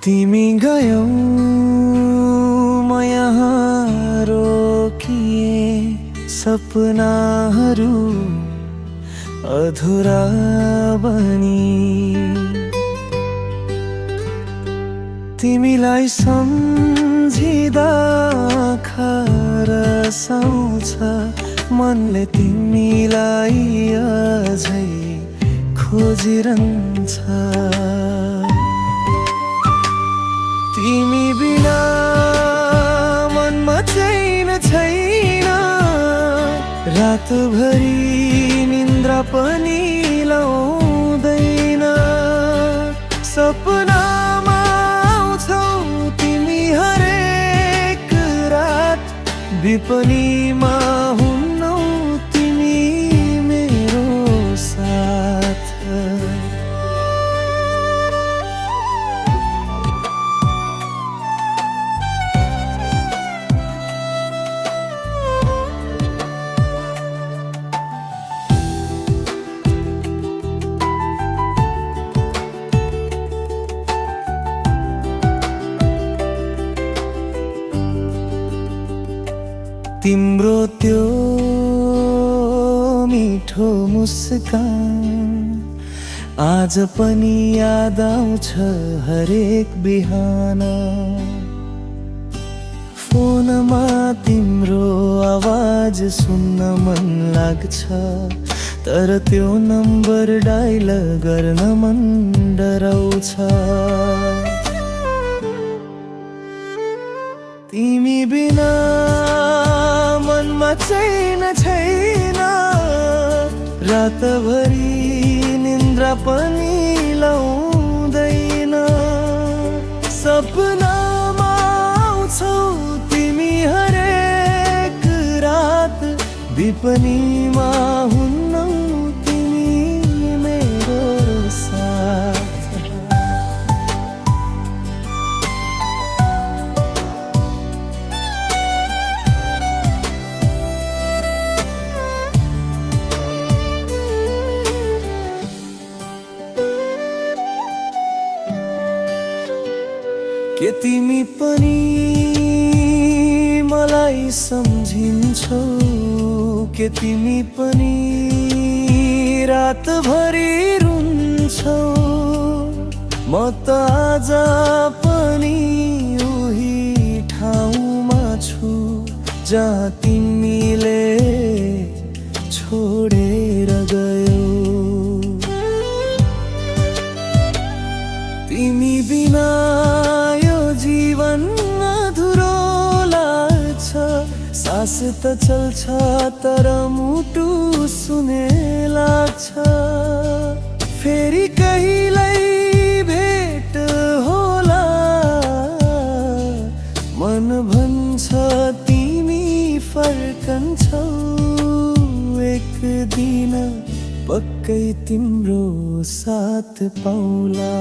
तिमी गयौ म यहाँ रोकिए सपनाहरू अधुरा बनी तिमीलाई सम्झिँदा खरसाउँछ मनले तिमीलाई अझै खोजिरहन्छ तिमी बिना मनमा चैन छैन रातभरि निन्द्रा पनि लाउँदैन सपनामा आउँछौ तिमी हरेक रात विपनीमा हुन्नौ तिमी मेरो साथ तिम्रो त्यो मिठो मुस्कान आज पनि याद आउँछ हरेक बिहान फोनमा तिम्रो आवाज सुन्न मन लाग्छ तर त्यो नम्बर डायल गर्न मन डराउँछ तिमी बिना मनमा चैन छैन रातभरि निन्द्रा पनि लाउँदैन सपनामा आउँछौ तिमी हरेक रात विपनीमा हुन्नौ तिमी मेरो साथ के तिमी पनि मलाई सम्झिन्छौ के तिमी पनि रातभरि रुन्छौ म त आज पनि उही ठाउँमा छु जहाँ तिमीले छोडेर गयौ तिमी बिना जीवन अधुरो लाग्छ सास त चल्छ तर मुटु सुने लाग्छ फेरि कहिल्यै भेट होला मन भन्छ तिमी फर्कन्छौ एक दिन पक्कै तिम्रो साथ पाउला